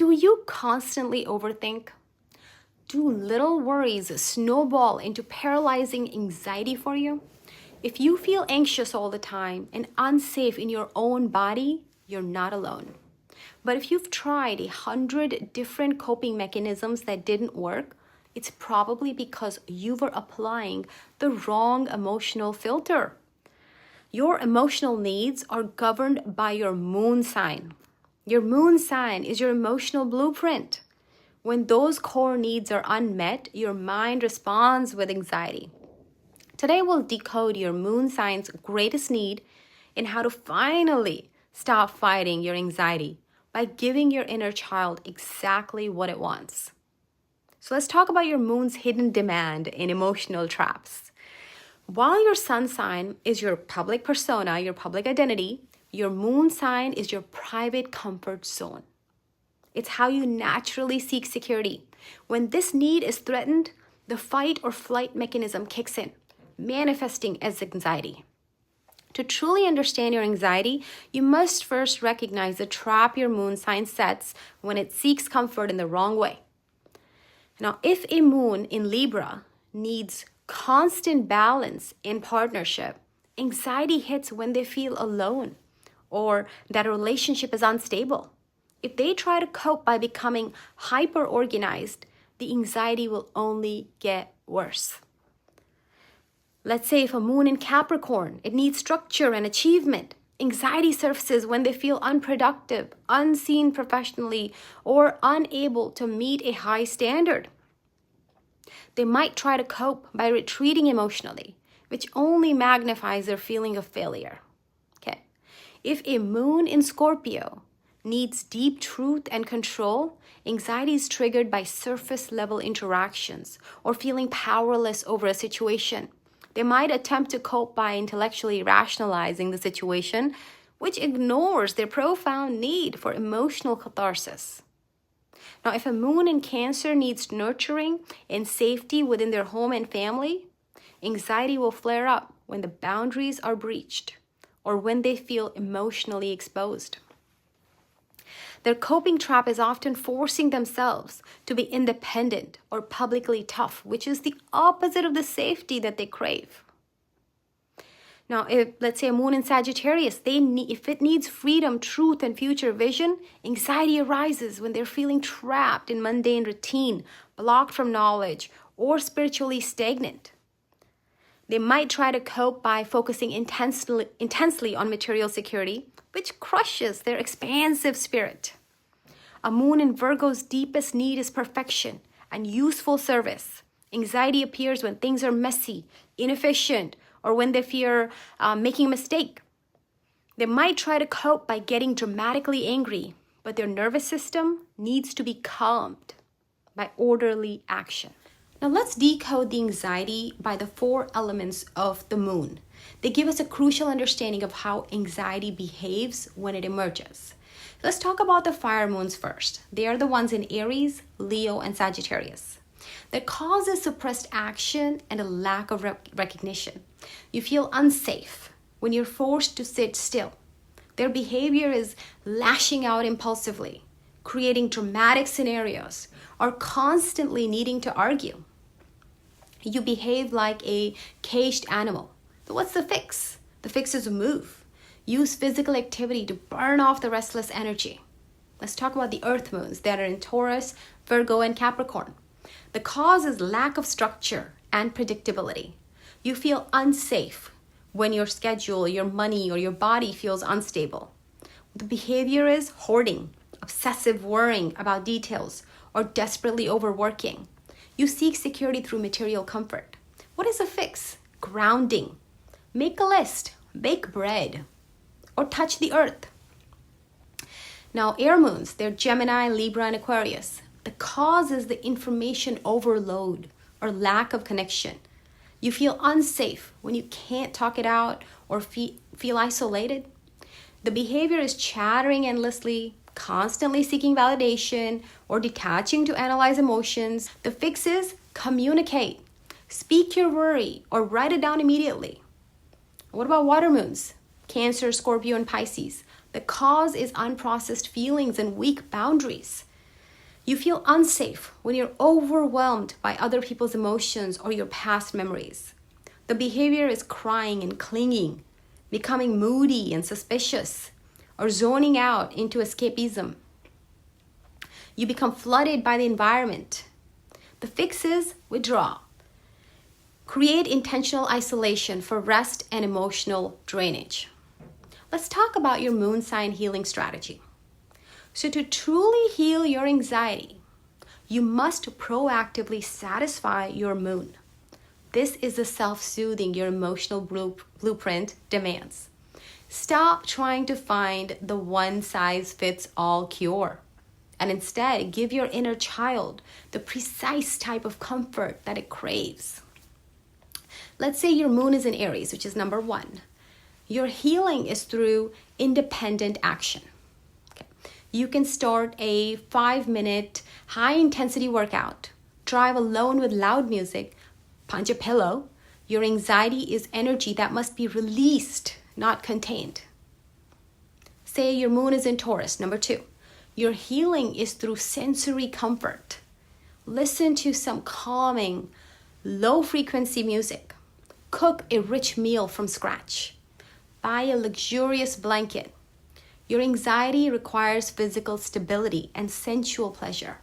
Do you constantly overthink? Do little worries snowball into paralyzing anxiety for you? If you feel anxious all the time and unsafe in your own body, you're not alone. But if you've tried 100 different coping mechanisms that didn't work, it's probably because you were applying the wrong emotional filter. Your emotional needs are governed by your moon sign. Your moon sign is your emotional blueprint. When those core needs are unmet, your mind responds with anxiety. Today, we'll decode your moon sign's greatest need and how to finally stop fighting your anxiety by giving your inner child exactly what it wants. So let's talk about your moon's hidden demand and emotional traps. While your sun sign is your public persona, your public identity, your moon sign is your private comfort zone. It's how you naturally seek security. When this need is threatened, the fight or flight mechanism kicks in, manifesting as anxiety. To truly understand your anxiety, you must first recognize the trap your moon sign sets when it seeks comfort in the wrong way. Now, if a moon in Libra needs constant balance in partnership, anxiety hits when they feel alone or that a relationship is unstable. If they try to cope by becoming hyper-organized, the anxiety will only get worse. Let's say if a moon in Capricorn, it needs structure and achievement. Anxiety surfaces when they feel unproductive, unseen professionally, or unable to meet a high standard. They might try to cope by retreating emotionally, which only magnifies their feeling of failure. Okay. If a moon in Scorpio needs deep truth and control, anxiety is triggered by surface level interactions or feeling powerless over a situation. They might attempt to cope by intellectually rationalizing the situation, which ignores their profound need for emotional catharsis. Now, if a moon in Cancer needs nurturing and safety within their home and family, anxiety will flare up when the boundaries are breached or when they feel emotionally exposed. Their coping trap is often forcing themselves to be independent or publicly tough, which is the opposite of the safety that they crave. Now, if let's say a moon in Sagittarius, if it needs freedom, truth, and future vision, anxiety arises when they're feeling trapped in mundane routine, blocked from knowledge, or spiritually stagnant. They might try to cope by focusing intensely on material security, which crushes their expansive spirit. A moon in Virgo's deepest need is perfection and useful service. Anxiety appears when things are messy, inefficient, or when they fear making a mistake. They might try to cope by getting dramatically angry, but their nervous system needs to be calmed by orderly action. Now let's decode the anxiety by the 4 elements of the moon. They give us a crucial understanding of how anxiety behaves when it emerges. Let's talk about the fire moons first. They are the ones in Aries, Leo, and Sagittarius. Their cause is suppressed action and a lack of recognition. You feel unsafe when you're forced to sit still. Their behavior is lashing out impulsively, creating dramatic scenarios, or constantly needing to argue. You behave like a caged animal. So what's the fix? The fix is a move. Use physical activity to burn off the restless energy. Let's talk about the earth moons that are in Taurus, Virgo, and Capricorn. The cause is lack of structure and predictability. You feel unsafe when your schedule, your money, or your body feels unstable. The behavior is hoarding, obsessive worrying about details, or desperately overworking. You seek security through material comfort. What is a fix? Grounding. Make a list, bake bread, or touch the earth. Now, air moons, they're Gemini, Libra, and Aquarius. The cause is the information overload or lack of connection. You feel unsafe when you can't talk it out or feel isolated. The behavior is chattering endlessly, constantly seeking validation, or detaching to analyze emotions. The fix is communicate. Speak your worry or write it down immediately. What about water moons? Cancer, Scorpio, and Pisces. The cause is unprocessed feelings and weak boundaries. You feel unsafe when you're overwhelmed by other people's emotions or your past memories. The behavior is crying and clinging, becoming moody and suspicious, or zoning out into escapism. You become flooded by the environment. The fix is withdraw. Create intentional isolation for rest and emotional drainage. Let's talk about your moon sign healing strategy. So to truly heal your anxiety, you must proactively satisfy your moon. This is the self-soothing your emotional blueprint demands. Stop trying to find the one-size-fits-all cure, and instead give your inner child the precise type of comfort that it craves. Let's say your moon is in Aries, which is number 1. Your healing is through independent action. Okay. You can start a 5-minute high-intensity workout, drive alone with loud music, punch a pillow. Your anxiety is energy that must be released, not contained. Say your moon is in Taurus, number 2. Your healing is through sensory comfort. Listen to some calming, low-frequency music. Cook a rich meal from scratch. Buy a luxurious blanket. Your anxiety requires physical stability and sensual pleasure.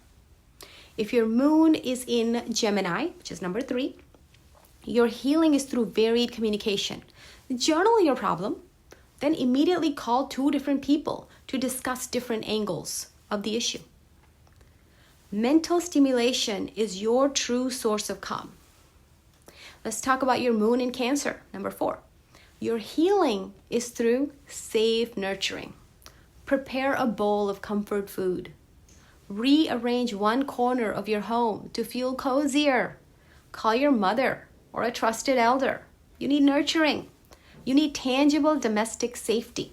If your moon is in Gemini, which is number 3, your healing is through varied communication. Journal your problem, then immediately call 2 different people to discuss different angles of the issue. Mental stimulation is your true source of calm. Let's talk about your moon in Cancer, number 4. Your healing is through safe nurturing. Prepare a bowl of comfort food. Rearrange one corner of your home to feel cozier. Call your mother or a trusted elder. You need nurturing. You need tangible domestic safety.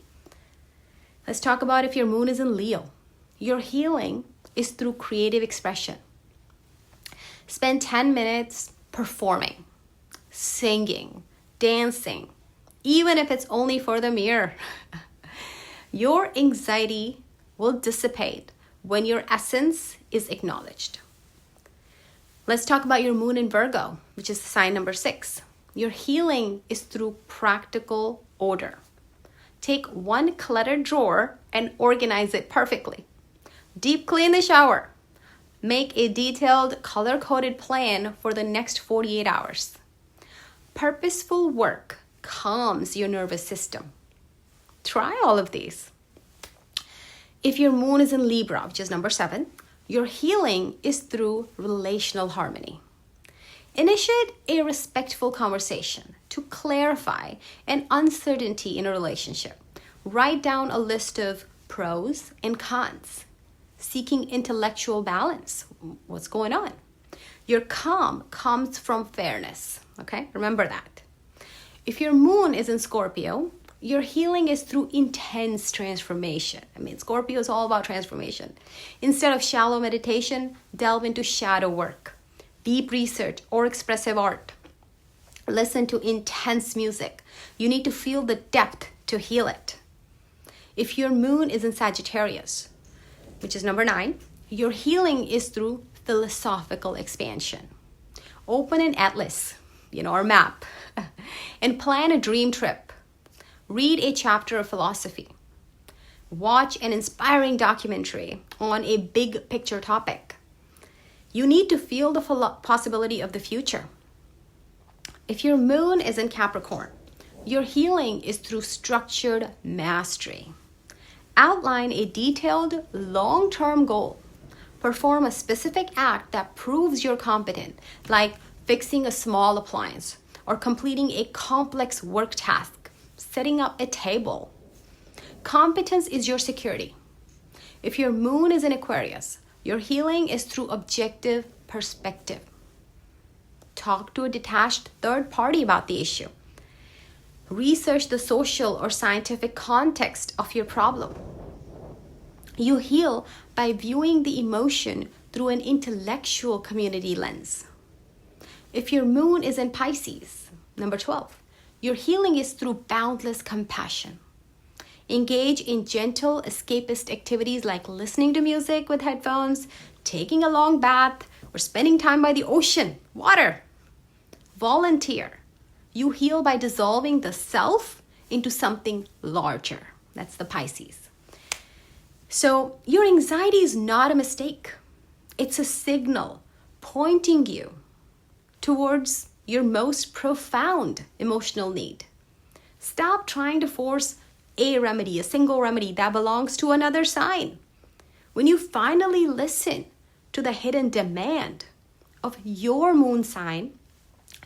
Let's talk about if your moon is in Leo. Your healing is through creative expression. Spend 10 minutes performing, singing, dancing, even if it's only for the mirror. Your anxiety will dissipate when your essence is acknowledged. Let's talk about your moon in Virgo, which is sign number 6. Your healing is through practical order. Take one cluttered drawer and organize it perfectly. Deep clean the shower. Make a detailed color-coded plan for the next 48 hours. Purposeful work calms your nervous system. Try all of these. If your moon is in Libra, which is number 7, your healing is through relational harmony. Initiate a respectful conversation to clarify an uncertainty in a relationship. Write down a list of pros and cons, seeking intellectual balance. What's going on? Your calm comes from fairness. Okay, remember that. If your moon is in Scorpio, your healing is through intense transformation. Scorpio is all about transformation. Instead of shallow meditation, delve into shadow work, deep research, or expressive art. Listen to intense music. You need to feel the depth to heal it. If your moon is in Sagittarius, which is number 9, your healing is through philosophical expansion. Open an atlas, or map, and plan a dream trip. Read a chapter of philosophy. Watch an inspiring documentary on a big picture topic. You need to feel the possibility of the future. If your moon is in Capricorn, your healing is through structured mastery. Outline a detailed long-term goal. Perform a specific act that proves you're competent, like fixing a small appliance or completing a complex work task, setting up a table. Competence is your security. If your moon is in Aquarius, your healing is through objective perspective. Talk to a detached third party about the issue. Research the social or scientific context of your problem. You heal by viewing the emotion through an intellectual community lens. If your moon is in Pisces, number 12, your healing is through boundless compassion. Engage in gentle escapist activities like listening to music with headphones, taking a long bath, or spending time by the ocean, water. Volunteer. You heal by dissolving the self into something larger. That's the Pisces. So your anxiety is not a mistake. It's a signal pointing you towards your most profound emotional need. Stop trying to force a remedy, a single remedy that belongs to another sign. When you finally listen to the hidden demand of your moon sign,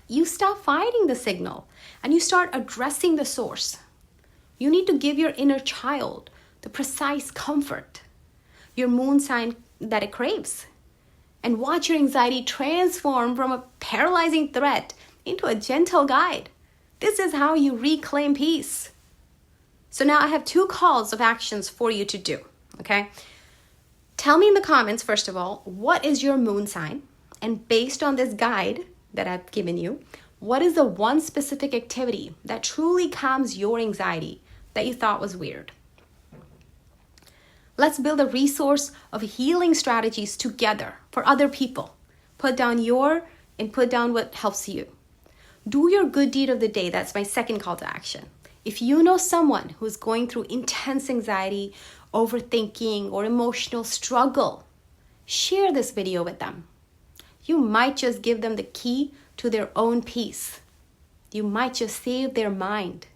you stop fighting the signal and you start addressing the source. You need to give your inner child the precise comfort, your moon sign that it craves, and watch your anxiety transform from a paralyzing threat into a gentle guide. This is how you reclaim peace. So now I have 2 calls of actions for you to do, okay? Tell me in the comments, first of all, what is your moon sign? And based on this guide that I've given you, what is the one specific activity that truly calms your anxiety that you thought was weird? Let's build a resource of healing strategies together for other people. Put down and put down what helps you. Do your good deed of the day. That's my second call to action. If you know someone who's going through intense anxiety, overthinking, or emotional struggle, share this video with them. You might just give them the key to their own peace. You might just save their mind.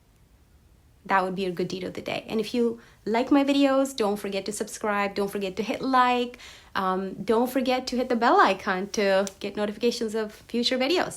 That would be your good deed of the day. And if you like my videos, don't forget to subscribe. Don't forget to hit like. Don't forget to hit the bell icon to get notifications of future videos.